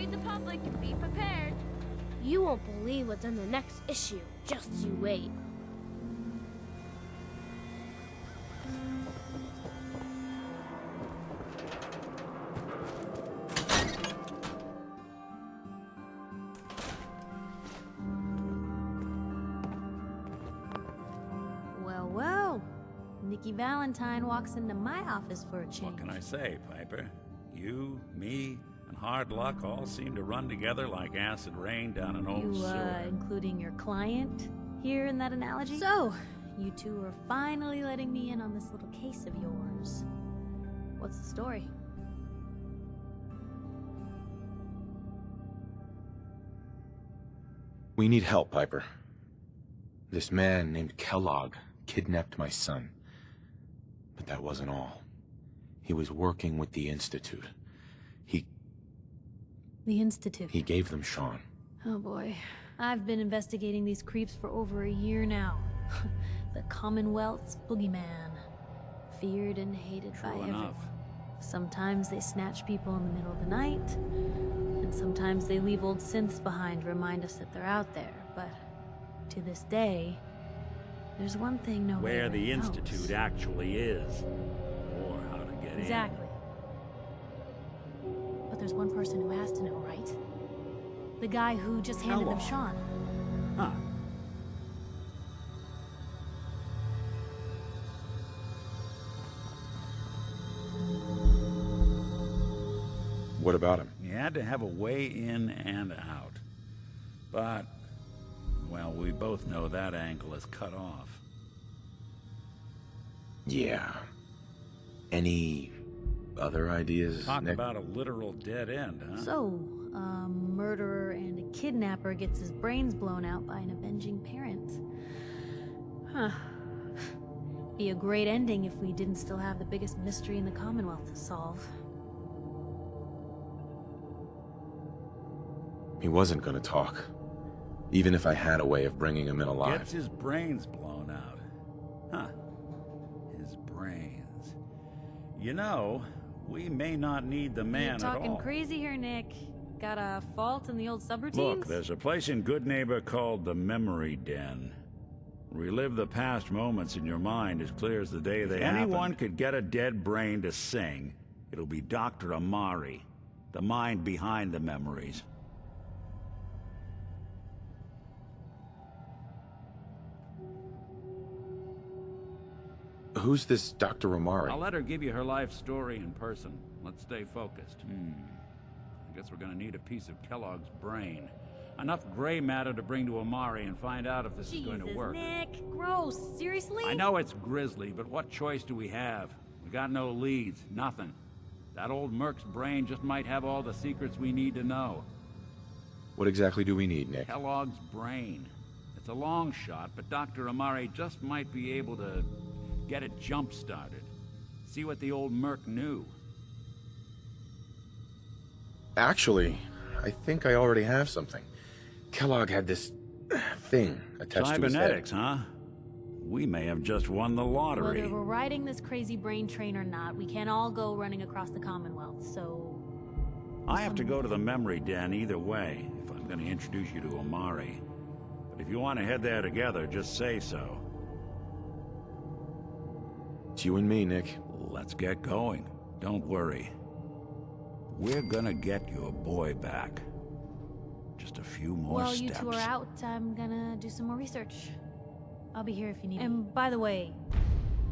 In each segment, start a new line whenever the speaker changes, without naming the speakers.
read the public and be prepared.
You won't believe what's in the next issue. Just you wait.
Well, Nikki Valentine walks into my office for a change.
What can I say, Piper? You, me, and Hard Luck all seem to run together like acid rain down an old sewer.
Including your client here in that analogy? So, you two are finally letting me in on this little case of yours. What's the story?
We need help, Piper. This man named Kellogg kidnapped my son. But that wasn't all. He was working with the Institute.
The Institute.
He gave them Sean.
Oh boy. I've been investigating these creeps for over a year now. The Commonwealth's boogeyman. Feared and hated by everyone. Sometimes they snatch people in the middle of the night, and sometimes they leave old synths behind to remind us that they're out there. But to this day, there's one thing nobody
Where the
really knows.
Institute actually is. Or how to get in.
Exactly. But there's one person who has to know, right? The guy who just handed them Sean.
Huh.
What about him?
You had to have a way in and out. But, well, we both know that angle is cut off.
Yeah. Any other ideas,
Talk
Nick?
about a literal dead end, huh?
So, a murderer and a kidnapper gets his brains blown out by an avenging parent. Huh. Be a great ending if we didn't still have the biggest mystery in the Commonwealth to solve.
He wasn't gonna talk. Even if I had a way of bringing him in alive.
Gets his brains blown out. Huh. His brains. You know, we may not need the man at all.
You're talking crazy here, Nick. Got a fault in the old subroutines?
Look, there's a place in Goodneighbor called the Memory Den. Relive the past moments in your mind as clear as the day they happened. If anyone could get a dead brain to sing, it'll be Dr. Amari, the mind behind the memories.
Who's this Dr. Amari?
I'll let her give you her life story in person. Let's stay focused. I guess we're gonna need a piece of Kellogg's brain. Enough gray matter to bring to Amari and find out if this is going to work.
Nick, gross. Seriously?
I know it's grisly, but what choice do we have? We got no leads, nothing. That old Merc's brain just might have all the secrets we need to know.
What exactly do we need, Nick?
Kellogg's brain. It's a long shot, but Dr. Amari just might be able to get it jump-started. See what the old Merc knew.
Actually, I think I already have something. Kellogg had this thing attached to his head.
Cybernetics, huh? We may have just won the lottery.
Whether we're riding this crazy brain train or not, we can't all go running across the Commonwealth, so...
I have to go to the Memory Den either way, if I'm going to introduce you to Amari. But if you want to head there together, just say so.
It's you and me, Nick.
Let's get going. Don't worry. We're gonna get your boy back. Just a few more steps.
While you two are out, I'm gonna do some more research. I'll be here if you need me. And by the way,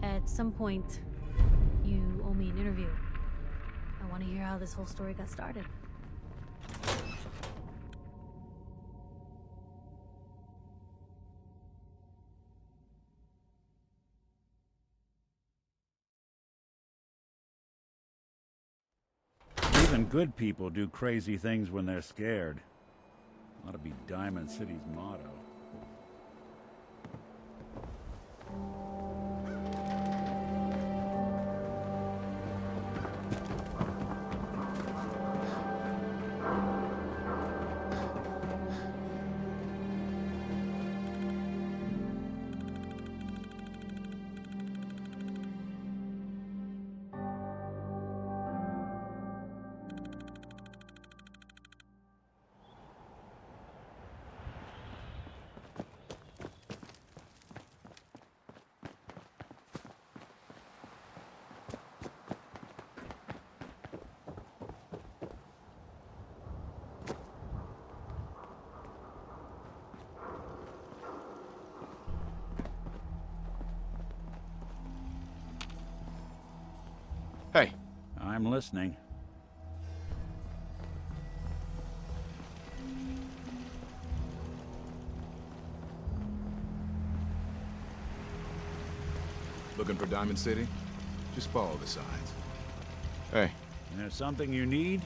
at some point, you owe me an interview. I want to hear how this whole story got started.
Even good people do crazy things when they're scared. Ought to be Diamond City's motto. I'm listening.
Looking for Diamond City? Just follow the signs. Hey.
There's something you need?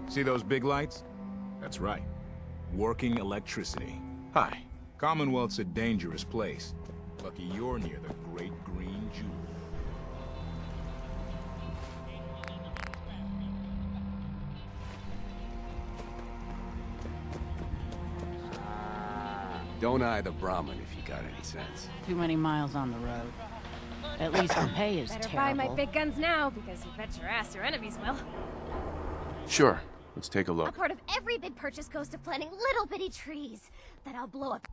See those big lights? That's right. Working electricity.
Hi.
Commonwealth's a dangerous place. Lucky you're near the Great Green Jewel.
Don't eye the Brahmin if you got any sense.
Too many miles on the road. At least the pay is
Better
terrible.
buy my big guns now, because you bet your ass your enemies will.
Sure. Let's take a
A
look.
part of every big purchase goes to planting little bitty trees that I'll blow up.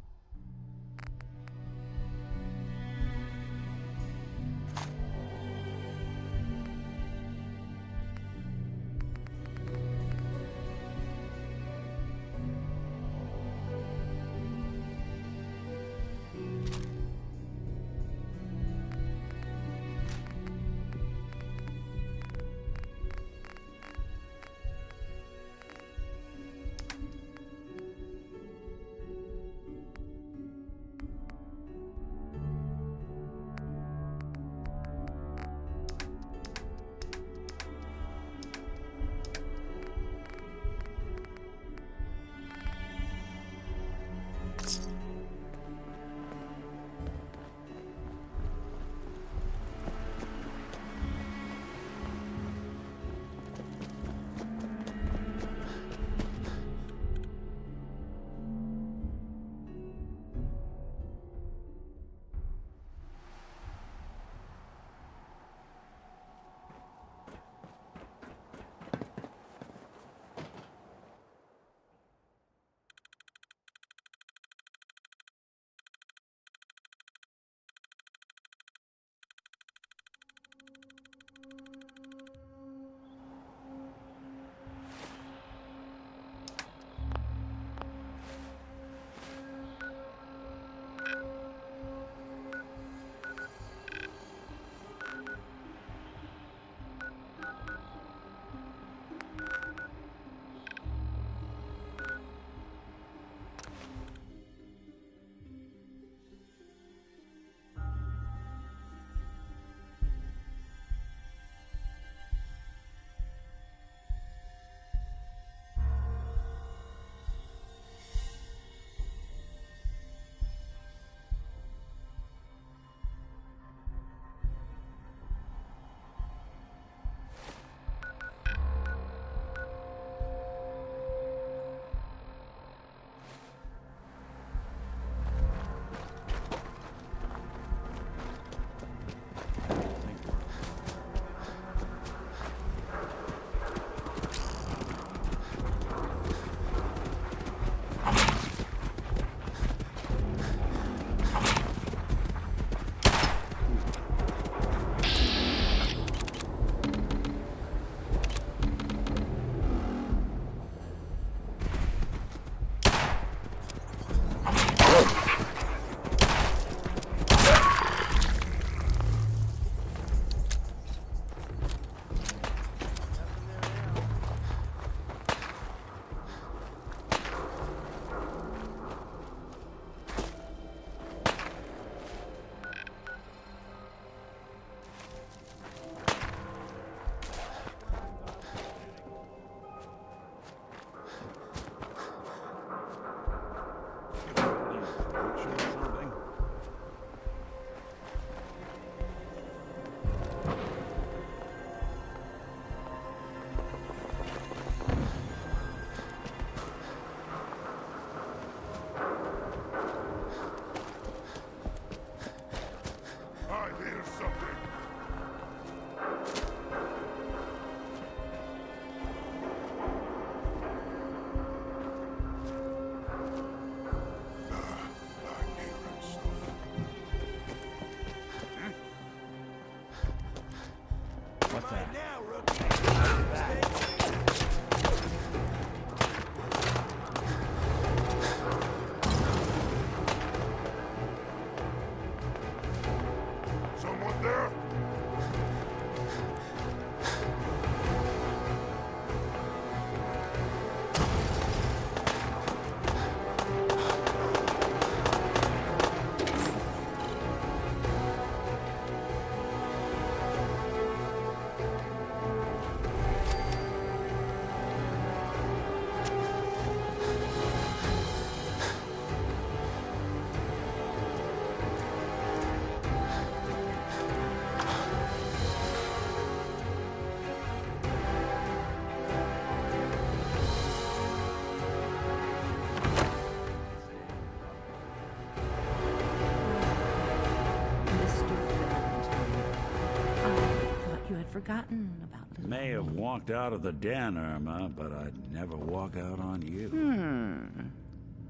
forgotten about little
May have walked out of the den, Irma, but I'd never walk out on you.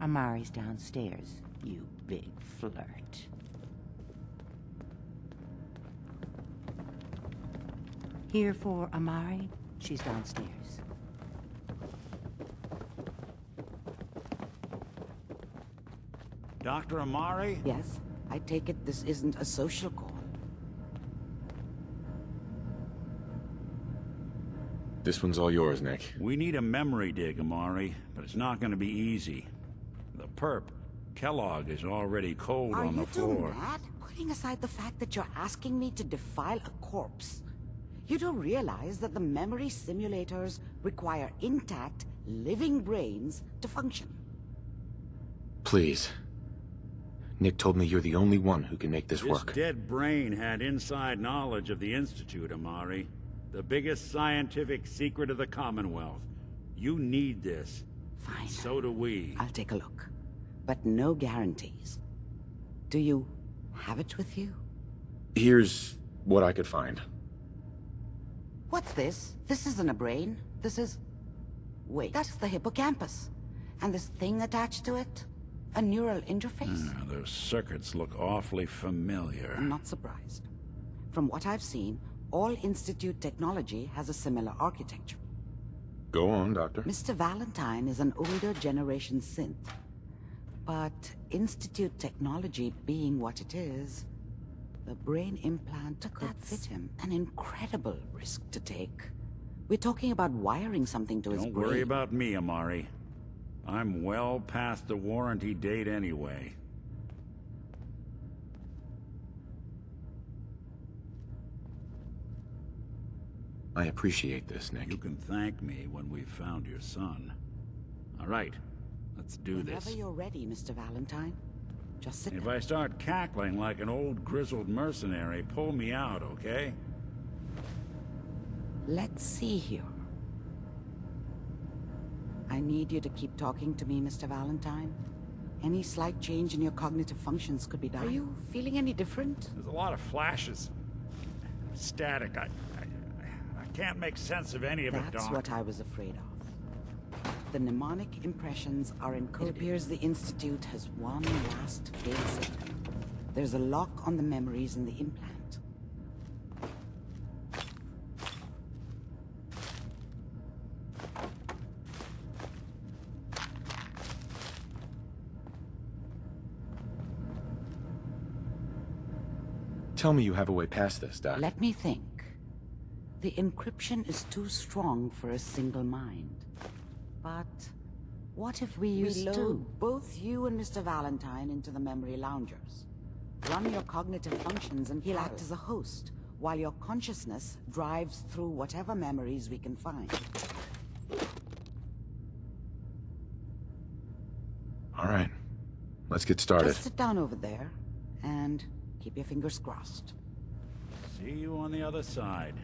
Amari's downstairs, you big flirt. Here for Amari? She's downstairs.
Dr. Amari?
Yes, I take it this isn't a social call.
This one's all yours, Nick.
We need a memory dig, Amari, but it's not going to be easy. The perp, Kellogg, is already cold on the floor.
Are you too mad? Putting aside the fact that you're asking me to defile a corpse, you do realize that the memory simulators require intact, living brains to function.
Please. Nick told me you're the only one who can make this work.
This dead brain had inside knowledge of the Institute, Amari. The biggest scientific secret of the Commonwealth. You need this.
Fine.
So do we.
I'll take a look. But no guarantees. Do you have it with you?
Here's what I could find.
What's this? This isn't a brain. This is... Wait, that's the hippocampus. And this thing attached to it? A neural interface?
Those circuits look awfully familiar.
I'm not surprised. From what I've seen, all Institute technology has a similar architecture.
Go on, Doctor.
Mr. Valentine is an older generation synth. But Institute technology being what it is, the brain implant could fit him. An incredible risk to take. We're talking about wiring something to his brain.
Don't worry about me, Amari. I'm well past the warranty date anyway.
I appreciate this, Nick.
You can thank me when we've found your son. All right, let's do this.
Whenever you're ready, Mr. Valentine. Just sit
If
down.
I start cackling like an old grizzled mercenary, pull me out, okay?
Let's see here. I need you to keep talking to me, Mr. Valentine. Any slight change in your cognitive functions could be dire. Are you feeling any different?
There's a lot of flashes. Static. I can't make sense of any of it, Doc.
That's what I was afraid of. The mnemonic impressions are encoded. It appears the Institute has one last failsafe. There's a lock on the memories in the implant.
Tell me you have a way past this, Doc.
Let me think. The encryption is too strong for a single mind. But what if we load both you and Mr. Valentine into the memory loungers? Run your cognitive functions and he'll act as a host, while your consciousness drives through whatever memories we can find.
All right. Let's get started.
Just sit down over there and keep your fingers crossed.
See you on the other side.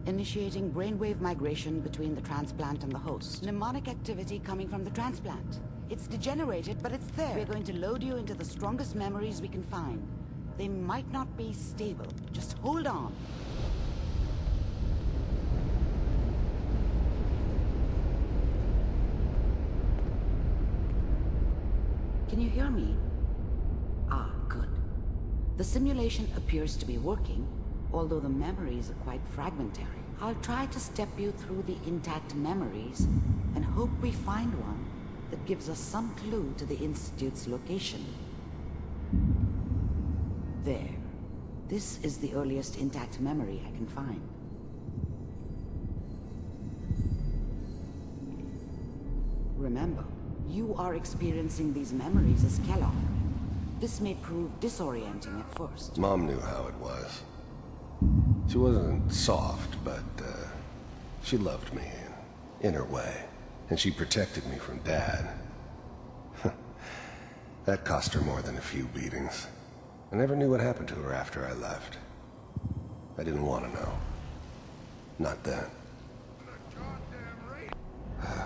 Initiating brainwave migration between the transplant and the host. Mnemonic activity coming from the transplant. It's degenerated, but it's there. We're going to load you into the strongest memories we can find. They might not be stable. Just hold on. Can you hear me? Ah, good. The simulation appears to be working, although the memories are quite fragmentary. I'll try to step you through the intact memories and hope we find one that gives us some clue to the Institute's location. There. This is the earliest intact memory I can find. Remember, you are experiencing these memories as Kellogg. This may prove disorienting at first.
Mom knew how it was. She wasn't soft, but she loved me in her way. And she protected me from Dad. That cost her more than a few beatings. I never knew what happened to her after I left. I didn't want to know. Not then.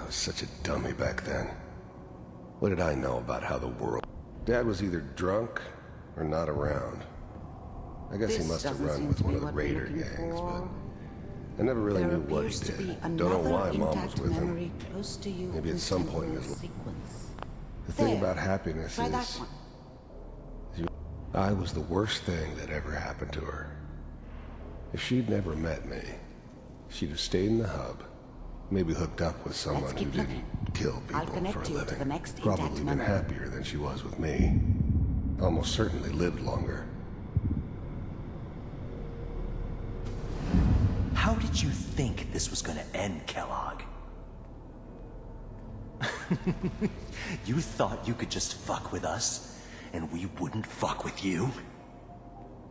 was such a dummy back then. What did I know about how the world... Dad was either drunk or not around. I guess he must have run with one of the raider gangs, but I never really knew what he did. Don't know why Mom was with him. Maybe at some point in his life. The thing about happiness is... I was the worst thing that ever happened to her. If she'd never met me, she'd have stayed in the hub, maybe hooked up with someone who didn't kill people for a living. Probably been happier than she was with me. Almost certainly lived longer.
How did you think this was gonna end, Kellogg? You thought you could just fuck with us, and we wouldn't fuck with you?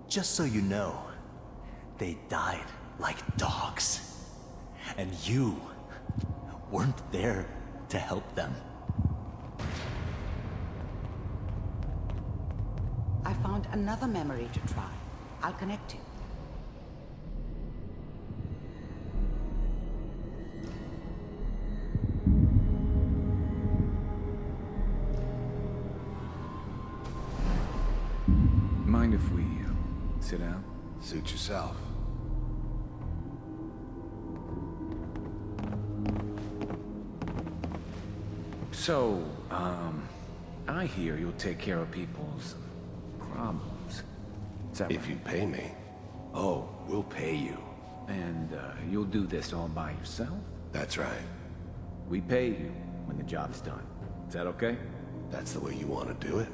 Just so you know, they died like dogs. And you weren't there to help them.
I found another memory to try. I'll connect you.
Mind if we sit down?
Suit yourself.
So, I hear you'll take care of people's problems. Is that
If
right?
you pay me.
Oh, we'll pay you. And, you'll do this all by yourself?
That's right.
We pay you when the job's done. Is that okay?
That's the way you want to do it.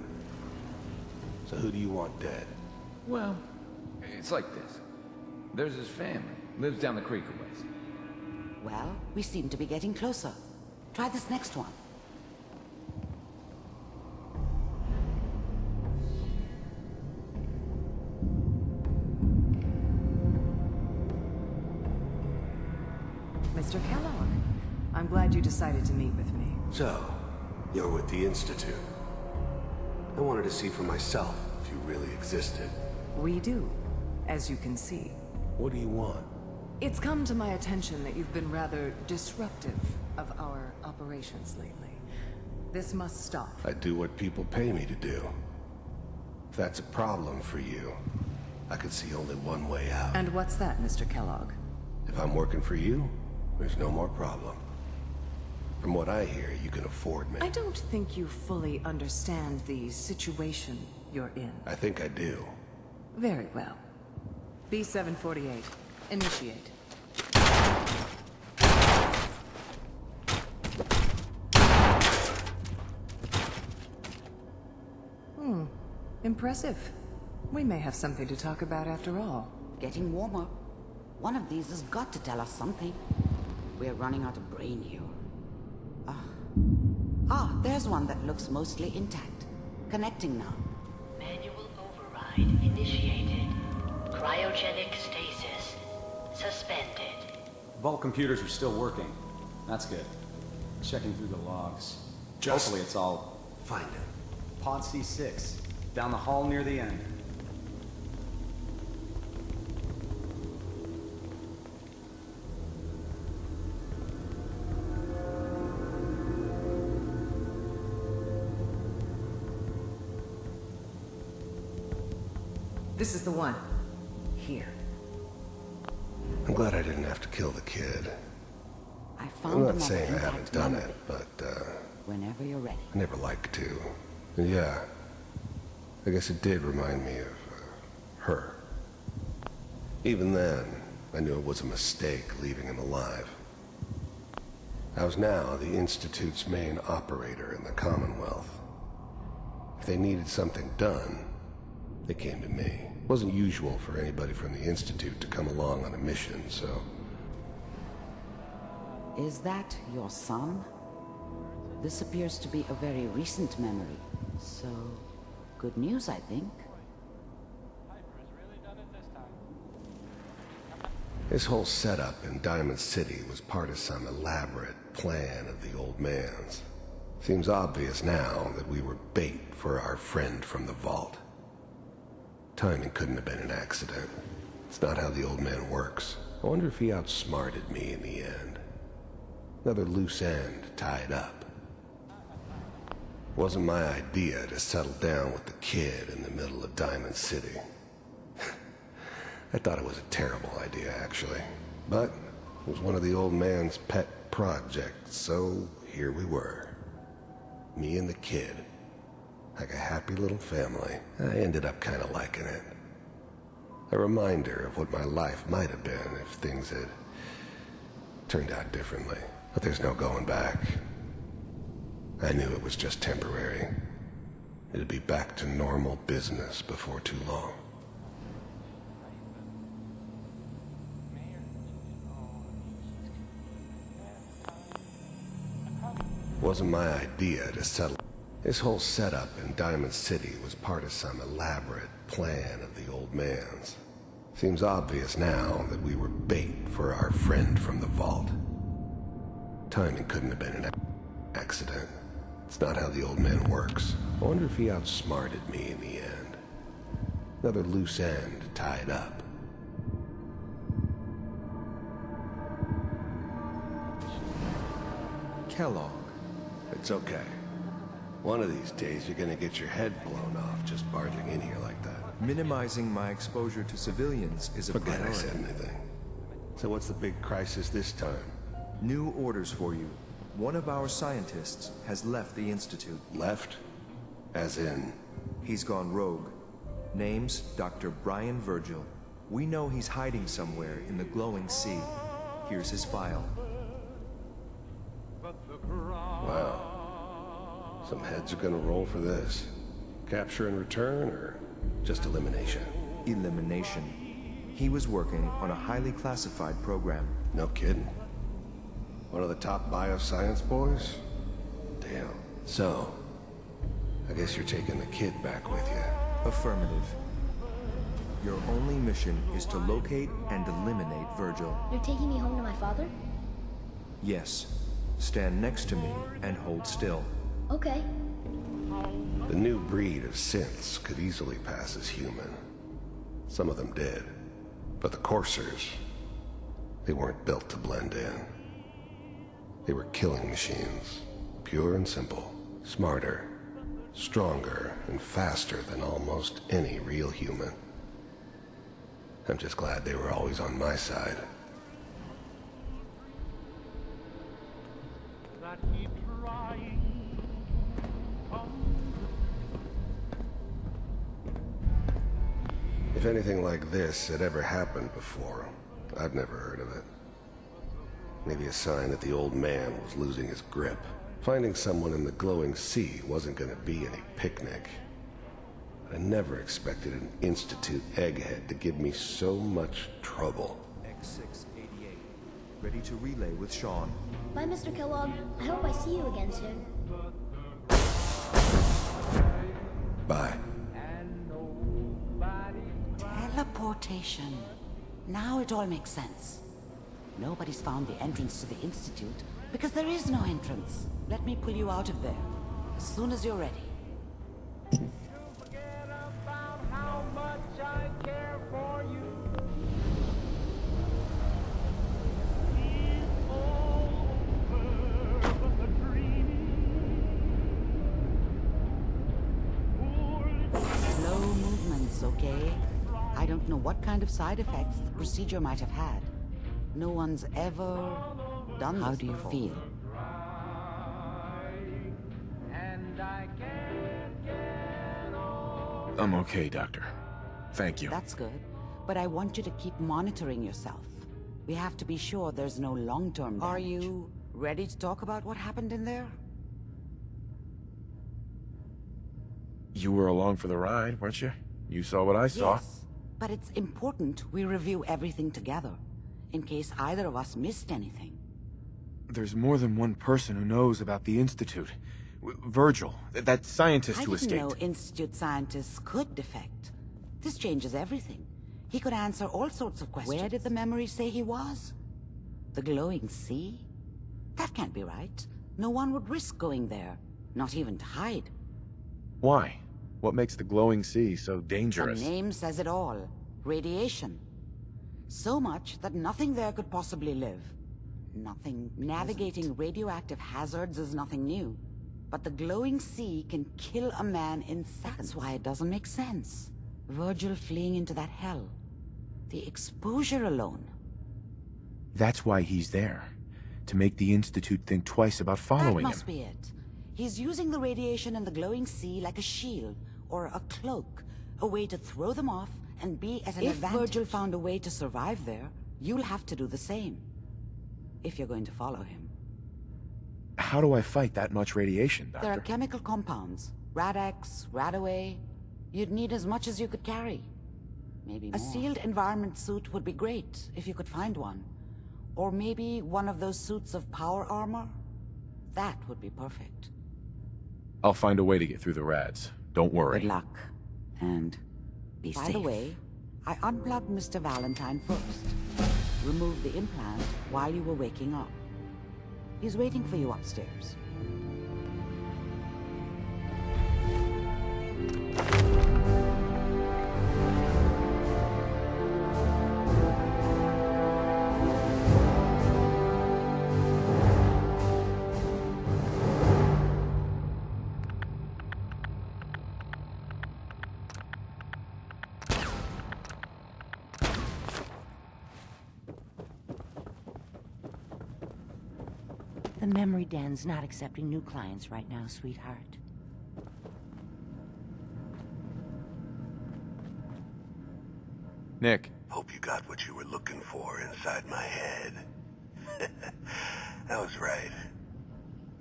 So who do you want dead?
Well, it's like this. There's his family. Lives down the creek a ways.
Well, we seem to be getting closer. Try this next one.
Mr. Kellogg, I'm glad you decided to meet with me.
So, you're with the Institute. I wanted to see for myself if you really existed.
We do, as you can see.
What do you want?
It's come to my attention that you've been rather disruptive of our operations lately. This must stop.
I do what people pay me to do. If that's a problem for you, I could see only one way out.
And what's that, Mr. Kellogg?
If I'm working for you, there's no more problem. From what I hear, you can afford me.
I don't think you fully understand the situation you're in.
I think I do.
Very well. B-748, initiate. Impressive. We may have something to talk about after all.
Getting warmer. One of these has got to tell us something. We're running out of brain here. There's one that looks mostly intact. Connecting now.
Manual override initiated. Cryogenic stasis suspended.
Vault computers are still working. That's good. Checking through the logs. Hopefully it's all...
Find it.
Pod C6. Down the hall near the end.
This is the one. Here.
I'm glad I didn't have to kill the kid.
I found
I'm not
another
saying I haven't
intact
done
memory.
it, but,
Whenever you're ready.
I never liked to. And yeah, I guess it did remind me of, her. Even then, I knew it was a mistake leaving him alive. I was now the Institute's main operator in the Commonwealth. If they needed something done, they came to me. It wasn't usual for anybody from the Institute to come along on a mission, so...
Is that your son? This appears to be a very recent memory. So, good news, I think.
This whole setup in Diamond City was part of some elaborate plan of the old man's. Seems obvious now that we were bait for our friend from the vault. Timing couldn't have been an accident. It's not how the old man works. I wonder if he outsmarted me in the end. Another loose end tied up. It wasn't my idea to settle down with the kid in the middle of Diamond City. I thought it was a terrible idea, actually. But it was one of the old man's pet projects, so here we were. Me and the kid. Like a happy little family. I ended up kind of liking it. A reminder of what my life might have been if things had turned out differently. But there's no going back. I knew it was just temporary. It'd be back to normal business before too long. It wasn't my idea to settle. This whole setup in Diamond City was part of some elaborate plan of the old man's. Seems obvious now that we were bait for our friend from the vault. Timing couldn't have been an accident. It's not how the old man works. I wonder if he outsmarted me in the end. Another loose end tied up.
Kellogg.
It's okay. One of these days you're gonna get your head blown off just barging in here like that.
Minimizing my exposure to civilians is a
Forget
priority.
I said anything. So what's the big crisis this time?
New orders for you. One of our scientists has left the Institute.
Left? As in?
He's gone rogue. Name's Dr. Brian Virgil. We know he's hiding somewhere in the glowing sea. Here's his file.
Wow. Some heads are gonna roll for this. Capture and return, or just elimination?
Elimination. He was working on a highly classified program.
No kidding. One of the top bioscience boys? Damn. So, I guess you're taking the kid back with you.
Affirmative. Your only mission is to locate and eliminate Virgil.
You're taking me home to my father?
Yes. Stand next to me and hold still.
Okay.
The new breed of synths could easily pass as human. Some of them did. But the coursers, they weren't built to blend in. They were killing machines, pure and simple. Smarter, stronger, and faster than almost any real human. I'm just glad they were always on my side. If anything like this had ever happened before, I'd never heard of it. Maybe a sign that the old man was losing his grip. Finding someone in the glowing sea wasn't gonna be any picnic. I never expected an Institute egghead to give me so much trouble.
X688. Ready to relay with Sean.
Bye, Mr. Kellogg. I hope I see you again soon.
Bye.
Teleportation. Now it all makes sense. Nobody's found the entrance to the Institute because there is no entrance. Let me pull you out of there as soon as you're ready. Slow movements, okay? I don't know what kind of side effects the procedure might have had. No one's ever done this. How do you feel?
I'm okay, Doctor. Thank you.
That's good. But I want you to keep monitoring yourself. We have to be sure there's no long-term damage. Are you ready to talk about what happened in there?
You were along for the ride, weren't you? You saw what I saw.
Yes, but it's important we review everything together, in case either of us missed anything.
There's more than one person who knows about the Institute. Virgil, that scientist who
I didn't
escaped.
know Institute scientists could defect. This changes everything. He could answer all sorts of questions. Where did the memory say he was? The glowing sea? That can't be right. No one would risk going there, not even to hide.
Why? What makes the glowing sea so dangerous?
The name says it all. Radiation. So much that nothing there could possibly live. Nothing. Navigating radioactive hazards is nothing new. But the glowing sea can kill a man in seconds. That's why it doesn't make sense. Virgil fleeing into that hell. The exposure alone.
That's why he's there. To make the Institute think twice about following him.
That must be it. He's using the radiation in the glowing sea like a shield, or a cloak. A way to throw them off and be at an advantage. If Virgil found a way to survive there, you'll have to do the same. If you're going to follow him.
How do I fight that much radiation, Doctor?
There are chemical compounds. Rad-X, Radaway. You'd need as much as you could carry. Maybe more. A sealed environment suit would be great, if you could find one. Or maybe one of those suits of power armor? That would be perfect.
I'll find a way to get through the rads. Don't worry.
Good luck. And be safe. By the way, I unplugged Mr. Valentine first. Removed the implant while you were waking up. He's waiting for you upstairs.
The Memory Den's not accepting new clients right now, sweetheart.
Nick.
Hope you got what you were looking for inside my head. I was right.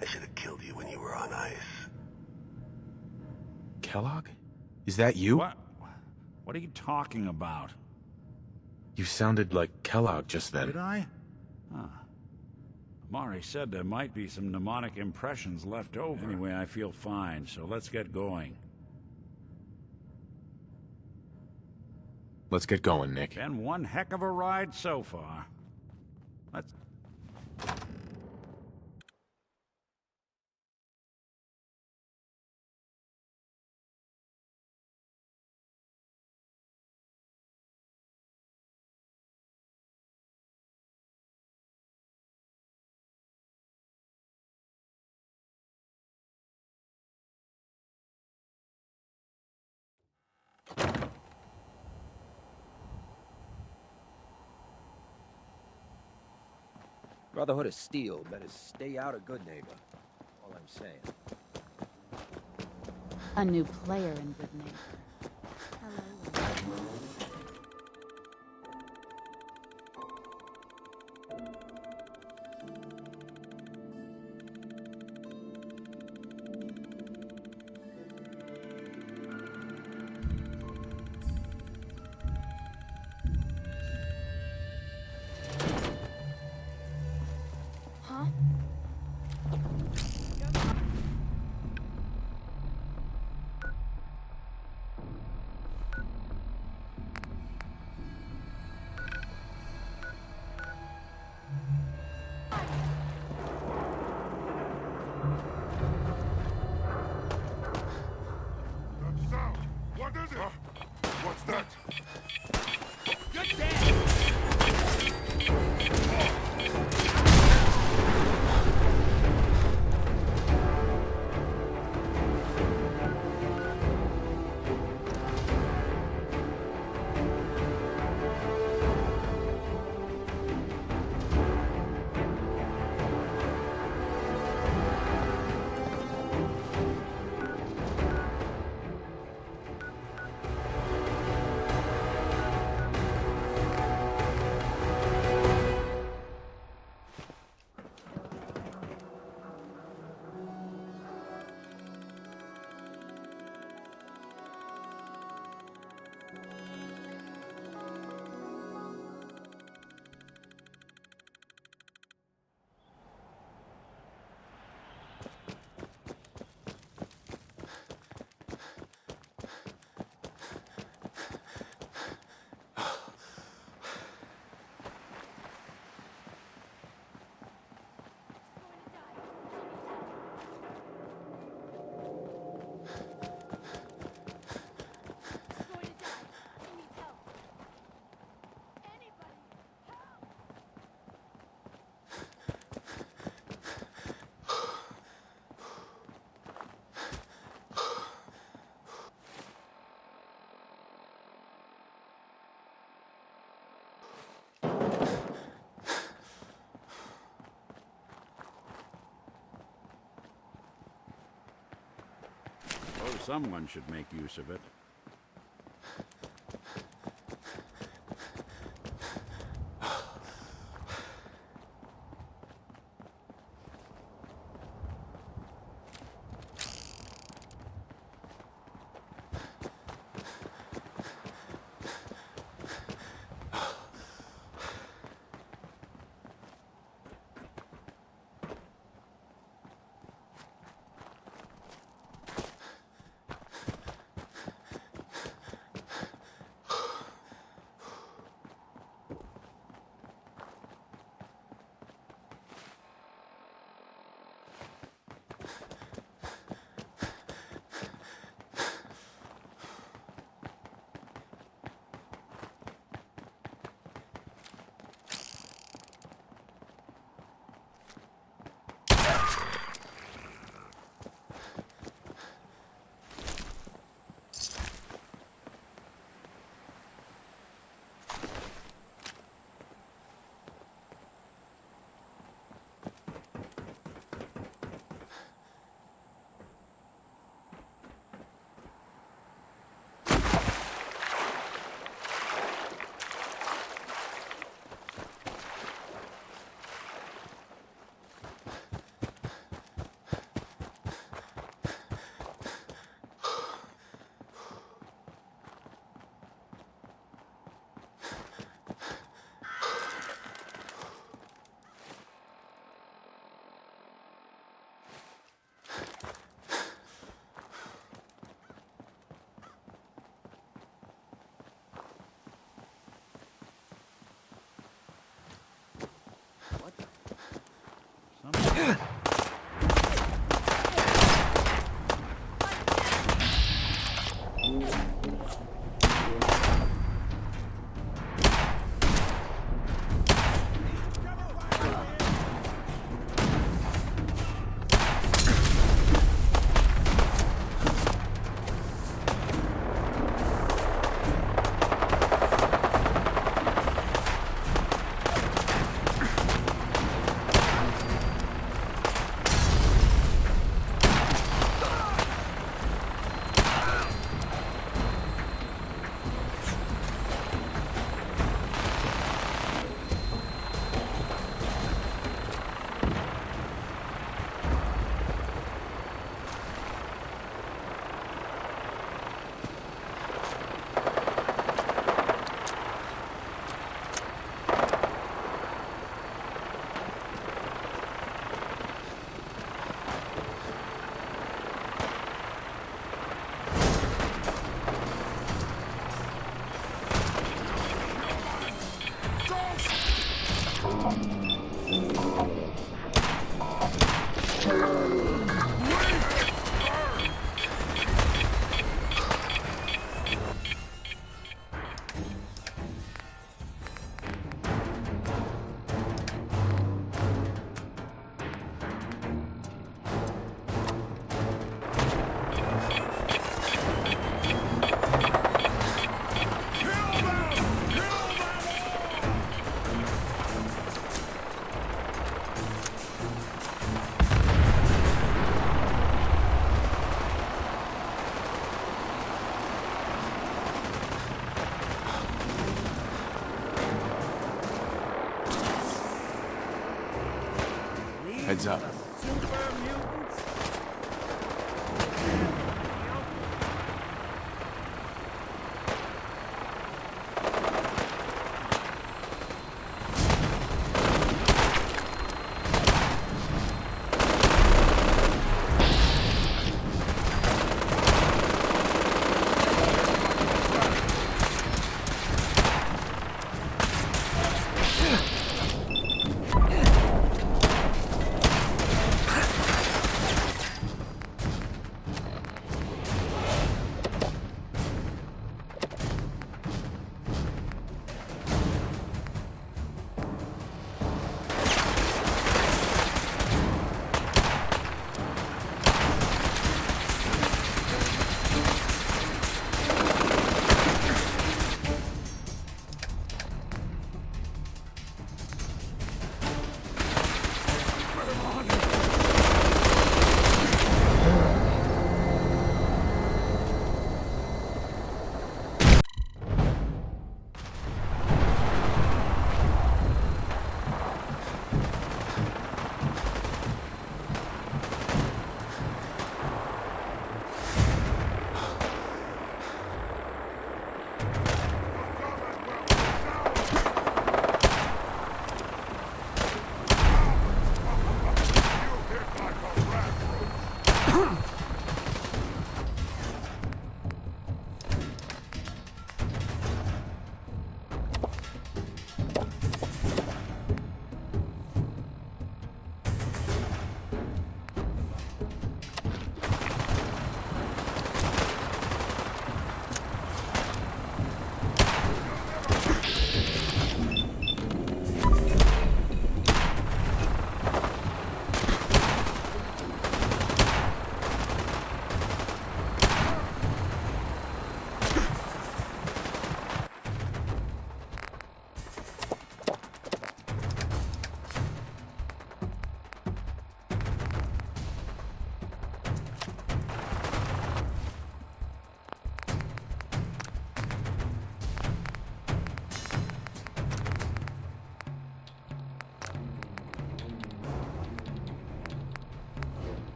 I should have killed you when you were on ice.
Kellogg? Is that you?
What are you talking about?
You sounded like Kellogg just then.
Did I? Huh. Mari said there might be some mnemonic impressions left over. Anyway, I feel fine, so let's get going.
Let's get going, Nick.
Been one heck of a ride so far. Let's...
Brotherhood of Steel better stay out of Good Neighbor. All I'm saying.
A new player in Good Neighbor. Hello.
Someone should make use of it.
Heads up.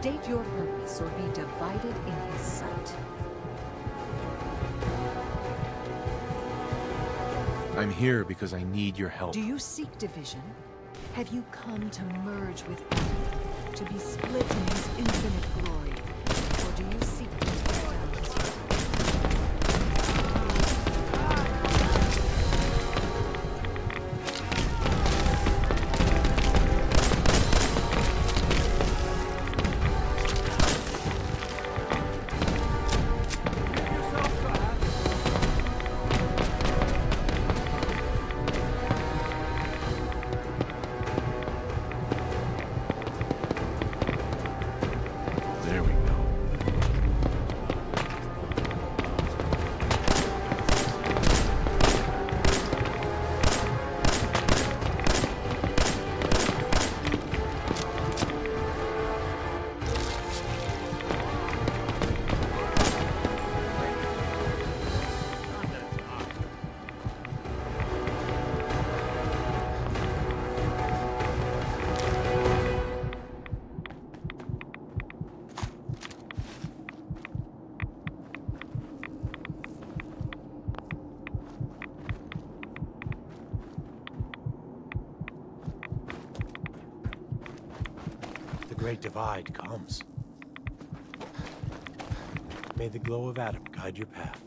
State your purpose or be divided in his sight.
I'm here because I need your help.
Do you seek division? Have you come to merge with Adam, to be split in his infinite glory? Or do you seek to tear down his
There we go.
The Great Divide comes. May the glow of Adam guide your path.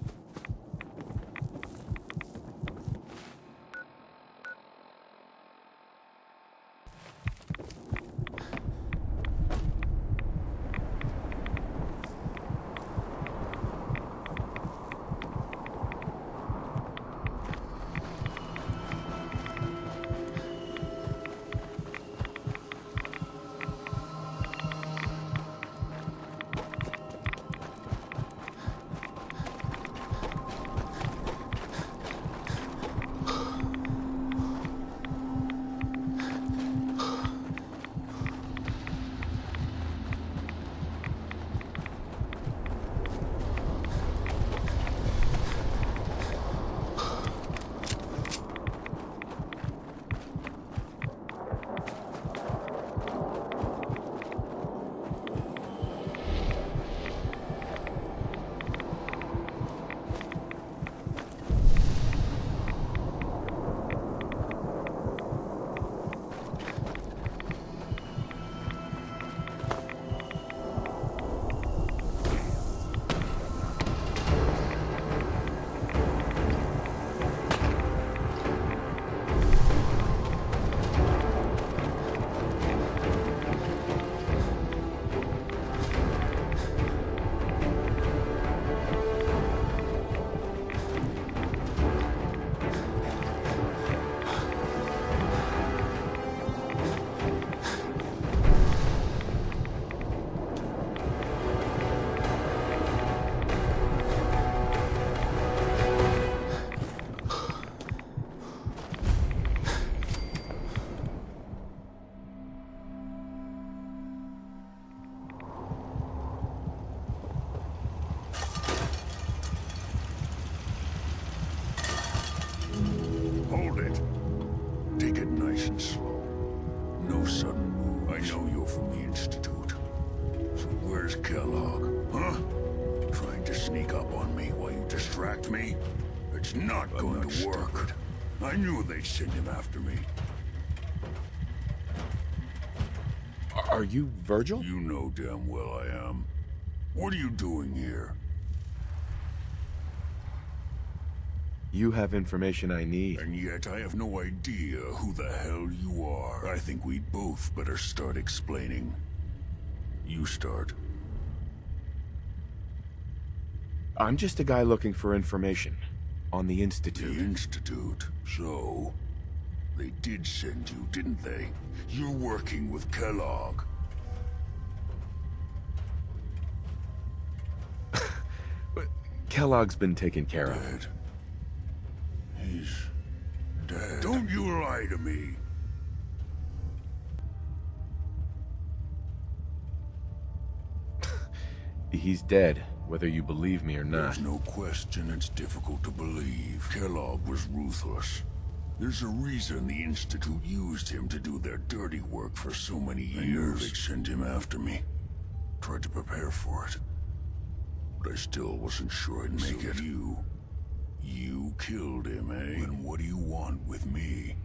Hold it. Take it nice and slow. No sudden moves. I know you're from the Institute. So where's Kellogg, huh? Trying to sneak up on me while you distract me? It's not going to work. I knew they'd send him after me.
Are you Virgil?
You know damn well I am. What are you doing here?
You have information I need.
And yet I have no idea who the hell you are. I think we'd both better start explaining. You start.
I'm just a guy looking for information on the Institute.
The Institute? So, they did send you, didn't they? You're working with Kellogg.
Kellogg's been taken care of.
Dead. He's dead. Don't you lie to me.
He's dead, whether you believe me or not.
There's no question it's difficult to believe. Kellogg was ruthless. There's a reason the Institute used him to do their dirty work for so many years. I knew they'd send him after me.
Tried to prepare for it. But I still wasn't sure I'd make it. You killed him, eh? And what do you want with me?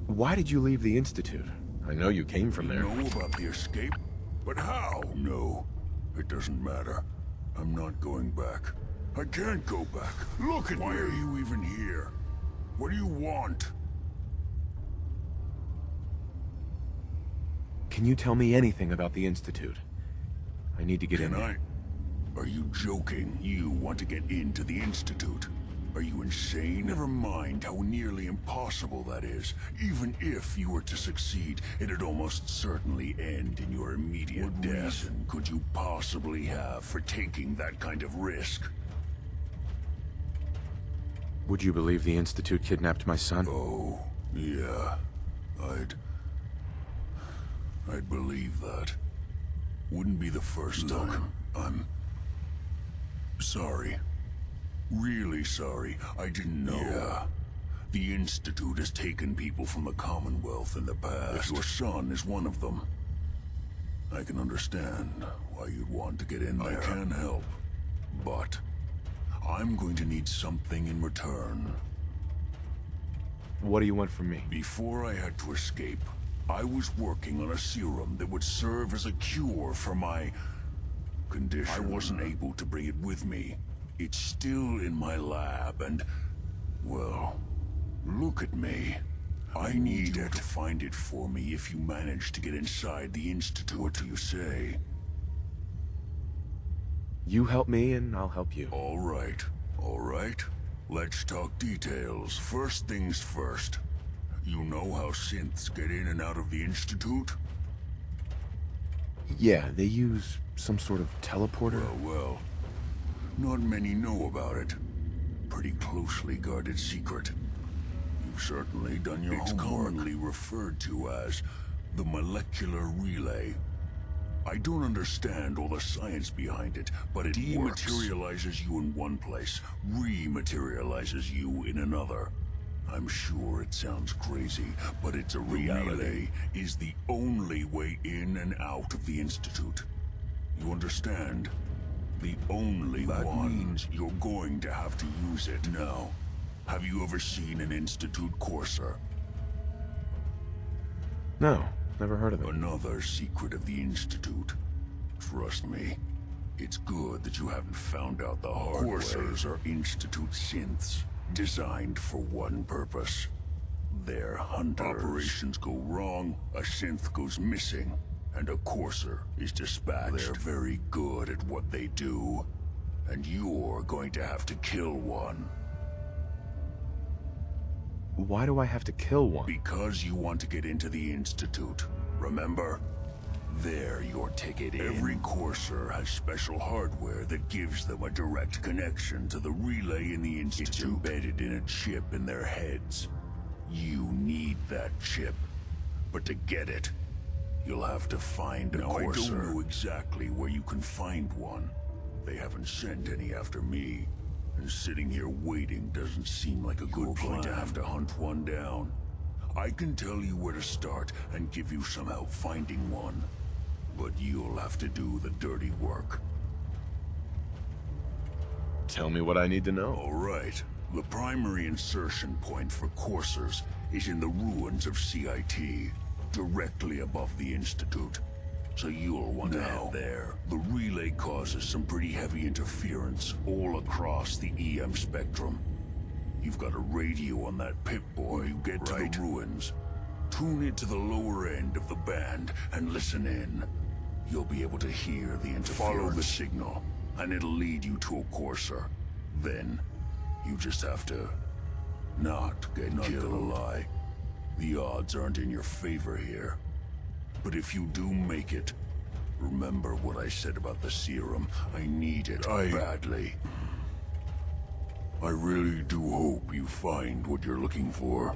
Why did you leave the Institute? I know you came from there.
Know about the escape? But how? No, it doesn't matter. I'm not going back. I can't go back. Look at me! Why are you even here? What do you want?
Can you tell me anything about the Institute? I need to get in there.
Are you joking? You want to get into the Institute? Are you insane? Never mind how nearly impossible that is. Even if you were to succeed, it'd almost certainly end in your immediate death. What reason could you possibly have for taking that kind of risk?
Would you believe the Institute kidnapped my son?
Oh, yeah. I'd believe that. Wouldn't be the first time. I'm sorry. Really sorry. I didn't know. Yeah. The Institute has taken people from the Commonwealth in the past. Your son is one of them. I can understand why you'd want to get in there. I can help, but I'm going to need something in return.
What do you want from me?
Before I had to escape, I was working on a serum that would serve as a cure for my condition. I wasn't able to bring it with me. It's still in my lab, and, well, look at me. I need you to find it for me if you manage to get inside the Institute. What do you say?
You help me, and I'll help you.
All right. All right. Let's talk details. First things first. You know how synths get in and out of the Institute?
Yeah, they use some sort of teleporter.
Well. Not many know about it. Pretty closely guarded secret. You've certainly done your homework. It's commonly referred to as the molecular relay. I don't understand all the science behind it, but it dematerializes you in one place, rematerializes you in another. I'm sure it sounds crazy, but it's a reality. The relay is the only way in and out of the Institute. You understand? The only one. That means you're going to have to use it. Now, have you ever seen an Institute courser?
No, never heard of it.
Another secret of the Institute. Trust me, it's good that you haven't found out the hard way. Coursers are Institute synths, designed for one purpose. They're hunters. Operations go wrong, a synth goes missing, and a courser is dispatched. They're very good at what they do, and you're going to have to kill one.
Why do I have to kill one?
Because you want to get into the Institute, remember? They're your ticket in. Every courser has special hardware that gives them a direct connection to the relay in the Institute. It's embedded in a chip in their heads. You need that chip, but to get it, you'll have to find a courser. I don't know exactly where you can find one. They haven't sent any after me. And sitting here waiting doesn't seem like a good plan. You're going to have to hunt one down. I can tell you where to start and give you some help finding one. But you'll have to do the dirty work.
Tell me what I need to know.
All right. The primary insertion point for coursers is in the ruins of CIT, directly above the Institute. So you'll want to head there. The relay causes some pretty heavy interference all across the EM spectrum. You've got a radio on that Pip-Boy. You get to the ruins. Tune it to the lower end of the band and listen in. You'll be able to hear the interference. Follow the signal, and it'll lead you to a courser. Then, you just have to not get killed. Not gonna lie. The odds aren't in your favor here. But if you do make it, remember what I said about the serum. I need it badly. I really do hope you find what you're looking for.